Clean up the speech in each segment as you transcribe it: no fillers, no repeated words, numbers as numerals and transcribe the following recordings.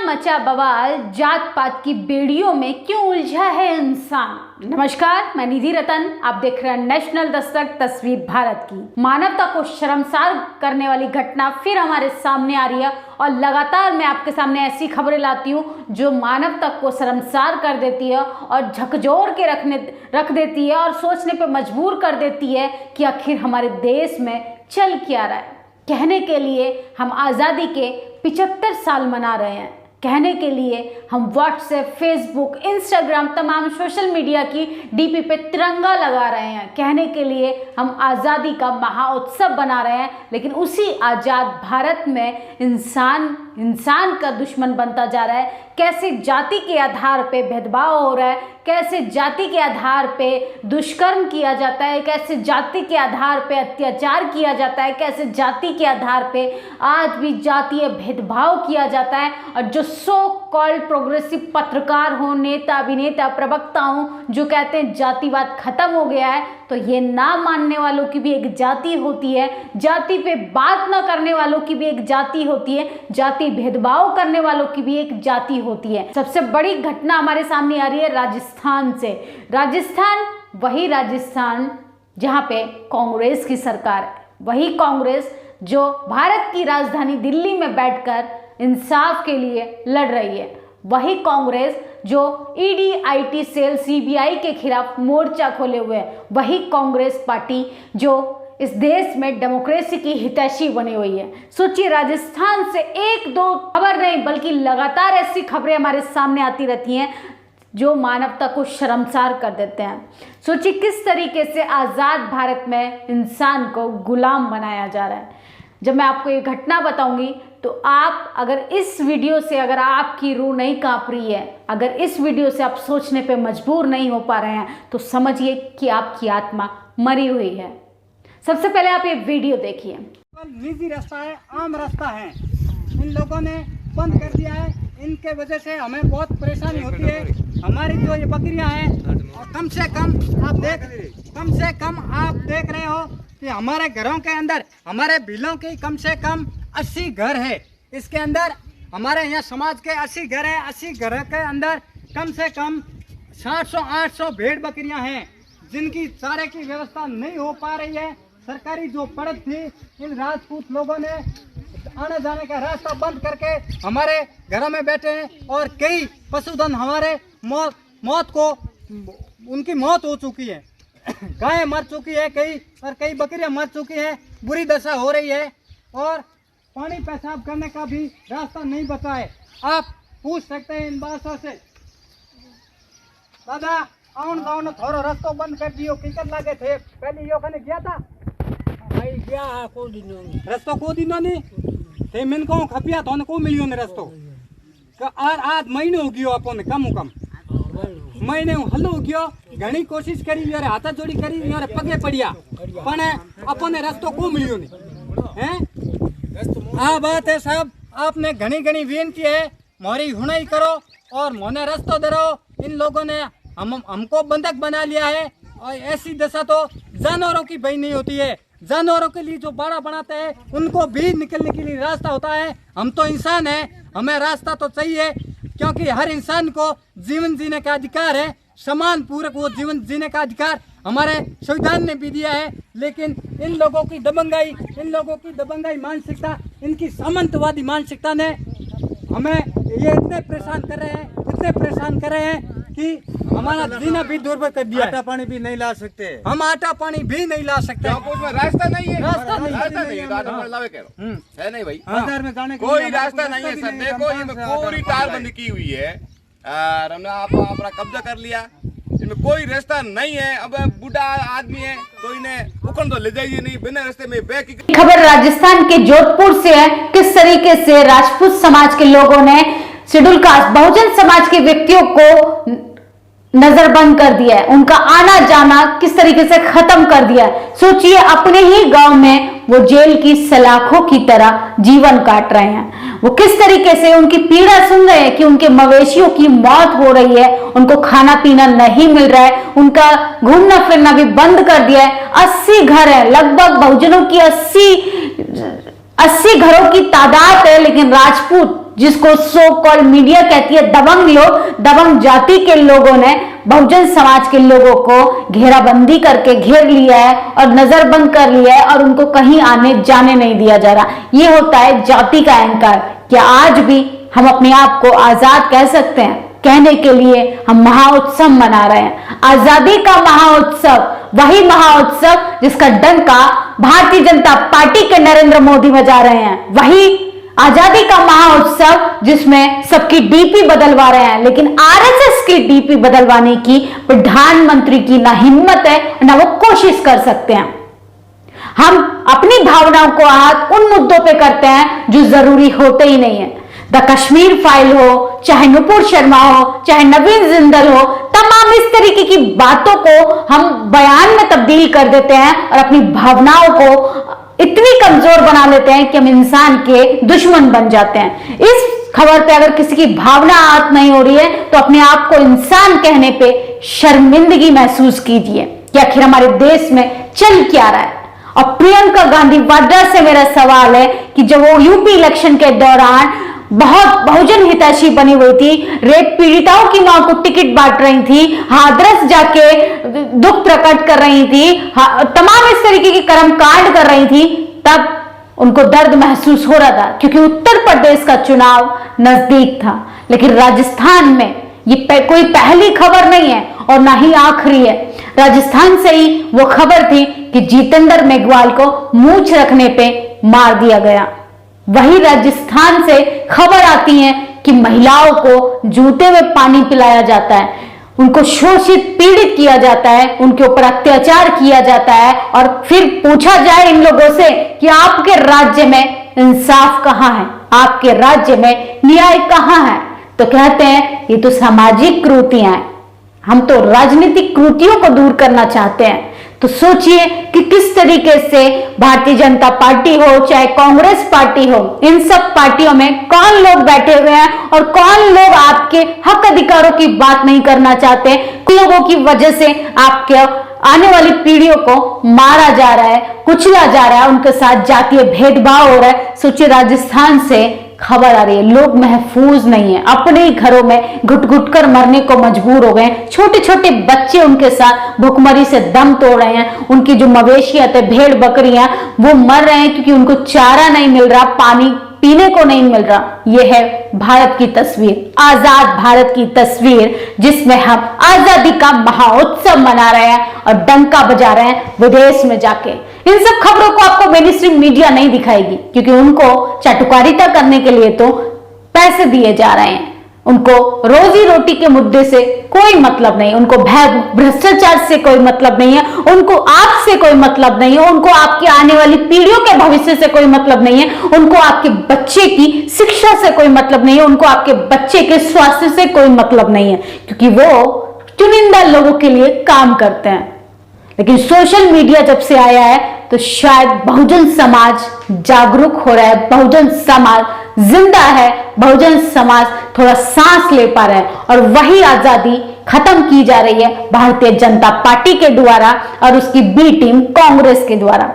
मचा बवाल, जात पात की बेड़ियों में क्यों उलझा है इंसान। नमस्कार, मैं निधि रतन, आप देख रहे हैं नेशनल दस्तक तस्वीर भारत की। मानवता को शर्मसार करने वाली घटना फिर हमारे सामने आ रही है और लगातार मैं आपके सामने ऐसी खबरें लाती हूँ जो मानवता को शर्मसार कर देती है और झकझोर के रख देती है और सोचने पे मजबूर कर देती है कि आखिर हमारे देश में चल क्या रहा है। कहने के लिए हम आज़ादी के 75 साल मना रहे हैं, कहने के लिए हम व्हाट्सएप, फेसबुक, इंस्टाग्राम, तमाम सोशल मीडिया की डीपी पे तिरंगा लगा रहे हैं, कहने के लिए हम आज़ादी का महाउत्सव बना रहे हैं, लेकिन उसी आज़ाद भारत में इंसान का दुश्मन बनता जा रहा है। कैसे जाति के आधार पे भेदभाव हो रहा है, कैसे जाति के आधार पे दुष्कर्म किया जाता है, कैसे जाति के आधार पे अत्याचार किया जाता है, कैसे जाति के आधार पे आज भी जातीय भेदभाव किया जाता है। और जो सो कॉल्ड प्रोग्रेसिव पत्रकार हो, नेता, अभिनेता, प्रवक्ता हो, जो कहते हैं जातिवाद खत्म हो गया है, तो ये ना मानने वालों की भी एक जाति होती है, जाति पे बात ना करने वालों की भी एक जाति होती है, जाति भेदभाव करने वालों की भी एक जाति होती है। सबसे बड़ी घटना हमारे सामने आ रही है राजस्थान से। राजस्थान, वही राजस्थान जहाँ पे कांग्रेस की सरकार है, वही कांग्रेस जो भारत की राजधानी दिल्ली में बैठकर इंसाफ के लिए लड़ रही है, वही कांग्रेस जो ईडी, आईटी सेल, सीबीआई के खिलाफ मोर्चा खोले हुए है, वही कांग्रेस पार्टी जो इस देश में डेमोक्रेसी की हितैषी बनी हुई है। सोचिए, राजस्थान से एक दो खबर नहीं बल्कि लगातार ऐसी खबरें हमारे सामने आती रहती हैं जो मानवता को शर्मसार कर देते हैं। सोचिए किस तरीके से आज़ाद भारत में इंसान को गुलाम बनाया जा रहा है। जब मैं आपको ये घटना बताऊंगी तो आप अगर इस वीडियो से अगर आपकी रूह नहीं कांप रही है, अगर इस वीडियो से आप सोचने पे मजबूर नहीं हो पा रहे हैं, तो समझिए कि आपकी आत्मा मरी हुई है। सबसे पहले आप ये वीडियो देखिए। निजी रास्ता है, आम रास्ता है, इन लोगों ने बंद कर दिया है। इनके वजह से हमें बहुत परेशानी होती है। हमारी जो ये बकरियां हैं, और कम से कम आप देख रहे हो कि हमारे घरों के अंदर, हमारे बिलों के कम से कम 80 घर है। इसके अंदर हमारे यहाँ समाज के 80 घर है। 80 घर के अंदर कम से कम 700-800 भेड़ बकरियां हैं, जिनकी चारे की व्यवस्था नहीं हो पा रही है। सरकारी जो पड़त थी, इन राजपूत लोगों ने आने जाने का रास्ता बंद करके हमारे घरों में बैठे हैं और कई पशुधन हमारे उनकी मौत हो चुकी है। गायें मर चुकी है कई बकरियां मर चुकी हैं। बुरी दशा हो रही है और पानी पेशाब करने का भी रास्ता नहीं बचा है। आप पूछ सकते हैं इन बादशाह से, दादा आउन गाँव थोड़ा रास्ता बंद कर दियो, टिकट लगे थे पहले यो कने गया था भाई, गया को दिनो रास्ता को दिनो नहीं थे, मैंने को खपिया तो को मिलियो ने रास्ता और आज महीने हो गयो अपन कम महीने हल्लो हो गयो। घणी कोशिश करी यार, हाथ जोड़ी करी यार, पगे पड़िया पण अपने रास्ता को मिलियो नहीं हैं। आ बात है साहब, आपने घनी विनती है, मोरी हुनाई करो और मोने रास्ता दरो। इन लोगों ने हमको बंधक बना लिया है और ऐसी दशा तो जानवरों की भाई नहीं होती है। जानवरों के लिए जो बाड़ा बनाते हैं उनको भी निकलने के लिए रास्ता होता है। हम तो इंसान हैं, हमें रास्ता तो चाहिए, क्योंकि हर इंसान को जीवन जीने का अधिकार है, समान पूरक वो जीवन जीने का अधिकार हमारे संविधान ने भी दिया है। लेकिन इन लोगों की दबंगाई मानसिकता, इनकी सामंतवादी मानसिकता ने हमें ये इतने परेशान कर रहे हैं कि हमारा जीना भी दुर्भर कर दिया। आटा पानी भी नहीं ला सकते, हम आटा पानी भी नहीं ला सकते। रास्ता नहीं है, रास्ता नहीं है नहीं भाई, बाजार में जाने कोई रास्ता नहीं है सर। देखो ये पूरी तारबंदी की हुई है और हमने अपना कब्जा कर लिया, इनमें कोई रास्ता नहीं है। अब बूढ़ा आदमी है तो इन्हें उखड़ तो ले जाइए नहीं, बिना रास्ते में बैक। खबर राजस्थान के जोधपुर से है। किस तरीके से राजपूत समाज के लोगों ने शेड्यूल कास्ट बहुजन समाज के व्यक्तियों को नजरबंद कर दिया है, उनका आना जाना किस तरीके से खत्म कर दिया है। सोचिए, अपने ही गांव में वो जेल की सलाखों की तरह जीवन काट रहे हैं। वो किस तरीके से उनकी पीड़ा सुन रहे हैं कि उनके मवेशियों की मौत हो रही है, उनको खाना पीना नहीं मिल रहा है, उनका घूमना फिरना भी बंद कर दिया है। 80 घर है, लगभग बहुजनों की 80 घरों की तादाद है, लेकिन राजपूत जिसको सो कॉल मीडिया कहती है दबंग लोग, दबंग जाति के लोगों ने बहुजन समाज के लोगों को घेराबंदी करके घेर लिया है और नजरबंद कर लिया है और उनको कहीं आने जाने नहीं दिया जा रहा। ये होता है जाति का अहंकार। क्या आज भी हम अपने आप को आजाद कह सकते हैं? कहने के लिए हम महाउत्सव मना रहे हैं, आजादी का महाउत्सव, वही महाउत्सव जिसका डंका भारतीय जनता पार्टी के नरेंद्र मोदी बजा रहे हैं, वही आजादी का महाउत्सव जिसमें सबकी डीपी बदलवा रहे हैं। लेकिन आरएसएस की डीपी बदलवाने की प्रधानमंत्री की ना हिम्मत है ना वो कोशिश कर सकते हैं। हम अपनी भावनाओं को आहत उन मुद्दों पे करते हैं जो जरूरी होते ही नहीं है। द कश्मीर फाइल हो, चाहे नुपुर शर्मा हो, चाहे नवीन जिंदल हो, तमाम इस तरीके की बातों को हम बयान में तब्दील कर देते हैं और अपनी भावनाओं को इतनी कमजोर बना लेते हैं कि हम इंसान के दुश्मन बन जाते हैं। इस खबर पे अगर किसी की भावना आहत नहीं हो रही है तो अपने आप को इंसान कहने पे शर्मिंदगी महसूस कीजिए कि आखिर हमारे देश में चल क्या रहा है। और प्रियंका गांधी वाड्रा से मेरा सवाल है कि जब वो यूपी इलेक्शन के दौरान बहुत बहुजन हितैषी बनी हुई थी, रेप पीड़िताओं की मां को टिकट बांट रही थी, हाथरस जाके दुख प्रकट कर रही थी, तमाम इस तरीके के कर्मकांड कर रही थी, तब उनको दर्द महसूस हो रहा था क्योंकि उत्तर प्रदेश का चुनाव नजदीक था। लेकिन राजस्थान में ये कोई पहली खबर नहीं है और ना ही आखिरी है। राजस्थान से ही वो खबर थी कि जितेंद्र मेघवाल को मूंछ रखने पे मार दिया गया। वही राजस्थान से खबर आती है कि महिलाओं को जूते में पानी पिलाया जाता है, उनको शोषित पीड़ित किया जाता है, उनके ऊपर अत्याचार किया जाता है और फिर पूछा जाए इन लोगों से कि आपके राज्य में इंसाफ कहां है, आपके राज्य में न्याय कहां है, तो कहते हैं ये तो सामाजिक कुरीतियां हैं, हम तो राजनीतिक कुरीतियों को दूर करना चाहते हैं। तो सोचिए कि किस तरीके से भारतीय जनता पार्टी हो चाहे कांग्रेस पार्टी हो, इन सब पार्टियों में कौन लोग बैठे हुए हैं और कौन लोग आपके हक अधिकारों की बात नहीं करना चाहते। कुछ लोगों की वजह से आपके आने वाली पीढ़ियों को मारा जा रहा है, कुचला जा रहा है, उनके साथ जातीय भेदभाव हो रहा है। सोचिए राजस्थान से खबर आ रही है, लोग महफूज नहीं है, अपने ही घरों में घुट घुट कर मरने को मजबूर हो गए। छोटे छोटे बच्चे उनके साथ भुखमरी से दम तोड़ रहे हैं, उनकी जो मवेशियां थे, भेड़ बकरियां, वो मर रहे हैं क्योंकि उनको चारा नहीं मिल रहा, पानी पीने को नहीं मिल रहा। यह है भारत की तस्वीर, आजाद भारत की तस्वीर, जिसमें हम आजादी का महाउत्सव मना रहे हैं और डंका बजा रहे हैं विदेश में जाके। इन सब खबरों को आपको मेन स्ट्रीम मीडिया नहीं दिखाएगी क्योंकि उनको चाटुकारिता करने के लिए तो पैसे दिए जा रहे हैं, उनको रोजी रोटी के मुद्दे से कोई मतलब नहीं, उनको भ्रष्टाचार से कोई मतलब नहीं है, उनको आपसे कोई मतलब नहीं है, उनको आपकी आने वाली पीढ़ियों के भविष्य से कोई मतलब नहीं है, उनको आपके बच्चे की शिक्षा से कोई मतलब नहीं है, उनको आपके बच्चे के स्वास्थ्य से कोई मतलब नहीं है क्योंकि वो चुनिंदा लोगों के लिए काम करते हैं। लेकिन सोशल मीडिया जब से आया है तो शायद बहुजन समाज जागरूक हो रहा है, बहुजन समाज जिंदा है, बहुजन समाज थोड़ा सांस ले पा रहा है और वही आजादी खत्म की जा रही है भारतीय जनता पार्टी के द्वारा और उसकी बी टीम कांग्रेस के द्वारा।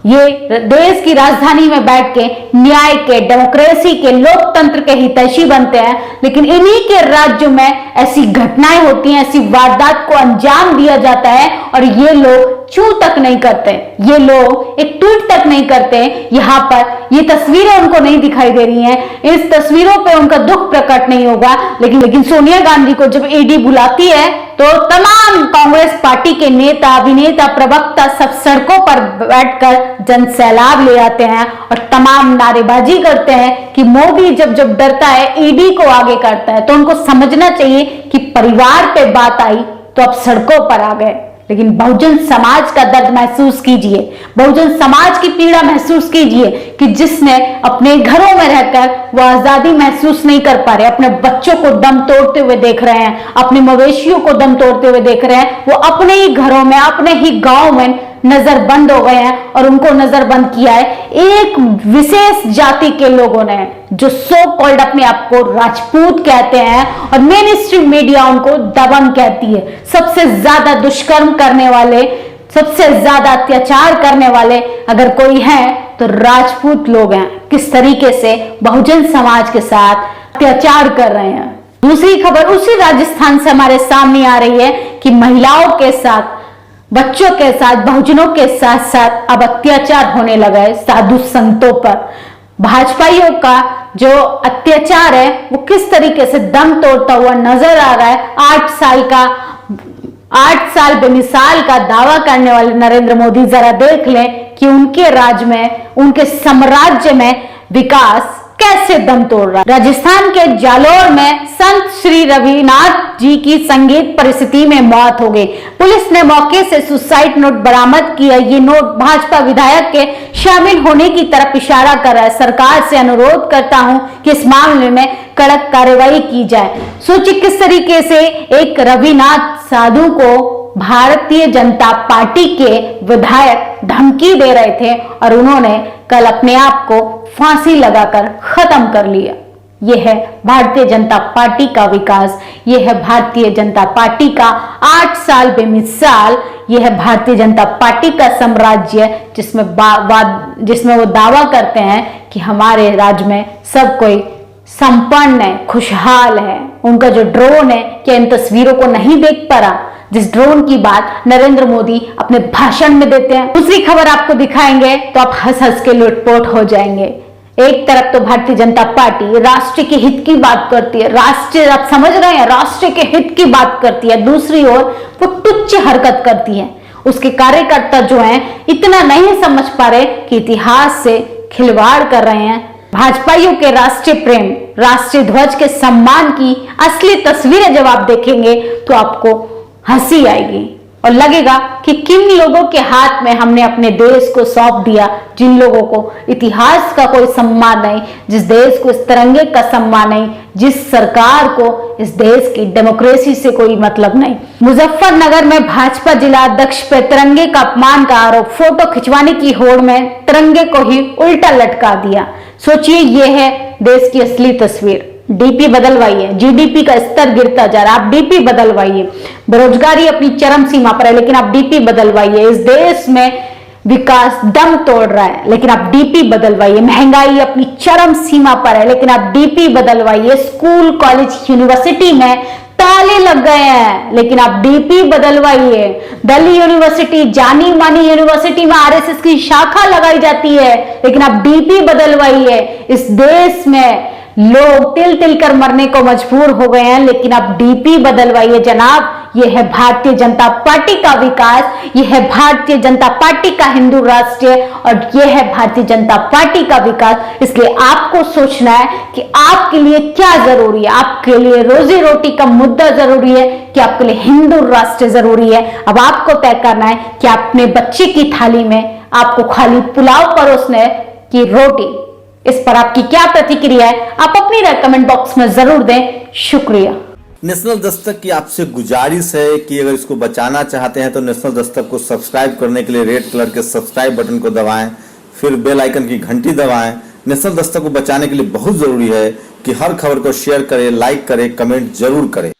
ये देश की राजधानी में बैठ के न्याय के, डेमोक्रेसी के, लोकतंत्र के हितैषी बनते हैं, लेकिन इन्हीं के राज्यों में ऐसी घटनाएं होती हैं, ऐसी वारदात को अंजाम दिया जाता है और ये लोग चू तक नहीं करते, ये लोग एक ट्वीट तक नहीं करते। यहाँ पर ये तस्वीरें उनको नहीं दिखाई दे रही हैं, इस तस्वीरों पे उनका दुख प्रकट नहीं होगा, लेकिन सोनिया गांधी को जब ईडी बुलाती है तो तमाम कांग्रेस पार्टी के नेता, अभिनेता, प्रवक्ता सब सड़कों पर बैठकर जन सैलाब ले आते हैं और तमाम नारेबाजी करते हैं कि मोदी जब जब डरता है ईडी को आगे करता है। तो उनको समझना चाहिए कि परिवार पे बात आई तो अब सड़कों पर आ गए। लेकिन बहुजन समाज का दर्द महसूस कीजिए, बहुजन समाज की पीड़ा महसूस कीजिए कि जिसने अपने घरों में रहकर वो आजादी महसूस नहीं कर पा रहे, अपने बच्चों को दम तोड़ते हुए देख रहे हैं, अपने मवेशियों को दम तोड़ते हुए देख रहे हैं, वो अपने ही घरों में, अपने ही गांव में नजरबंद हो गए हैं और उनको नजरबंद किया है एक विशेष जाति के लोगों ने जो सो कॉल्ड अपने आप को राजपूत कहते हैं और मेन स्ट्रीम मीडिया उनको दबंग कहती है। सबसे ज्यादा दुष्कर्म करने वाले, सबसे ज्यादा अत्याचार करने वाले अगर कोई है तो राजपूत लोग हैं किस तरीके से बहुजन समाज के साथ अत्याचार कर रहे हैं। दूसरी खबर उसी राजस्थान से हमारे सामने आ रही है कि महिलाओं के साथ, बच्चों के साथ, बहुजनों के साथ साथ अब अत्याचार होने लगा है साधु संतों पर। भाजपाइयों का जो अत्याचार है वो किस तरीके से दम तोड़ता हुआ नजर आ रहा है। 8 साल बेमिसाल का दावा करने वाले नरेंद्र मोदी जरा देख लें कि उनके राज्य में, उनके साम्राज्य में विकास कैसे दम तोड़ रहा है। राजस्थान के जालोर में संत श्री रविनाथ जी की संगीत परिस्थिति में मौत हो गई। पुलिस ने मौके से सुसाइड नोट बरामद किया। ये नोट भाजपा विधायक के शामिल होने की तरफ इशारा कर रहा है। सरकार से अनुरोध करता हूं कि इस मामले में कड़क कार्रवाई की जाए। सोचिए किस तरीके से एक रविनाथ साधु को भारतीय जनता पार्टी के विधायक धमकी दे रहे थे और उन्होंने कल अपने आप को फांसी लगाकर खत्म कर लिया। यह है भारतीय जनता पार्टी का विकास, यह है भारतीय जनता पार्टी का 8 साल बेमिसाल, यह है भारतीय जनता पार्टी का साम्राज्य जिसमें वो दावा करते हैं कि हमारे राज्य में सब कोई संपन्न है, खुशहाल है। उनका जो ड्रोन है, क्या इन तस्वीरों को नहीं देख पा रहा जिस ड्रोन की बात नरेंद्र मोदी अपने भाषण में देते हैं। दूसरी खबर आपको दिखाएंगे तो आप हंस हंस के लुटपुट हो जाएंगे। एक तरफ तो भारतीय जनता पार्टी राष्ट्र के हित की बात करती है, राष्ट्र, आप समझ रहे हैं, राष्ट्र के हित की बात करती है। दूसरी ओर वो तुच्छ हरकत करती है। उसके कार्यकर्ता जो हैं इतना नहीं समझ पा रहे कि इतिहास से खिलवाड़ कर रहे हैं। भाजपाइयों के राष्ट्रीय प्रेम, राष्ट्रीय ध्वज के सम्मान की असली तस्वीरें जब आप देखेंगे तो आपको हंसी आएगी और लगेगा कि किन लोगों के हाथ में हमने अपने देश को सौंप दिया, जिन लोगों को इतिहास का कोई सम्मान नहीं, जिस देश को इस तिरंगे का सम्मान नहीं, जिस सरकार को इस देश की डेमोक्रेसी से कोई मतलब नहीं। मुजफ्फरनगर में भाजपा जिला अध्यक्ष पर तिरंगे का अपमान का आरोप, फोटो खिंचवाने की होड़ में तिरंगे को ही उल्टा लटका दिया। सोचिए ये है देश की असली तस्वीर। डीपी बदलवाइए, जीडीपी का स्तर गिरता जा रहा है, आप डीपी बदलवाइए। बेरोजगारी अपनी चरम सीमा पर है लेकिन आप डीपी बदलवाइए। इस देश में विकास दम तोड़ रहा है लेकिन आप डीपी बदलवाइए। महंगाई अपनी चरम सीमा पर है लेकिन आप डीपी बदलवाइए। स्कूल, कॉलेज, यूनिवर्सिटी में ताले लग गए हैं लेकिन आप डीपी बदलवाइए। दिल्ली यूनिवर्सिटी, जानी मानी यूनिवर्सिटी में आरएसएस की शाखा लगाई जाती है लेकिन आप डीपी बदलवाइए। इस देश में लोग तिल तिल कर मरने को मजबूर हो गए हैं लेकिन आप डीपी बदलवाइए जनाब। यह है भारतीय जनता पार्टी का विकास, यह है भारतीय जनता पार्टी का हिंदू राष्ट्र और यह है भारतीय जनता पार्टी का विकास। इसलिए आपको सोचना है कि आपके लिए क्या जरूरी है। आपके लिए रोजी रोटी का मुद्दा जरूरी है कि आपके लिए हिंदू राष्ट्र जरूरी है। अब आपको तय करना है कि अपने बच्चे की थाली में आपको खाली पुलाव परोसना है कि रोटी। इस पर आपकी क्या प्रतिक्रिया है, आप अपनी राय कमेंट बॉक्स में जरूर दें। शुक्रिया। नेशनल दस्तक की आपसे गुजारिश है कि अगर इसको बचाना चाहते हैं तो नेशनल दस्तक को सब्सक्राइब करने के लिए रेड कलर के सब्सक्राइब बटन को दबाएं, फिर बेल आइकन की घंटी दबाएं। नेशनल दस्तक को बचाने के लिए बहुत जरूरी है कि हर खबर को शेयर करें, लाइक करें, कमेंट जरूर करें।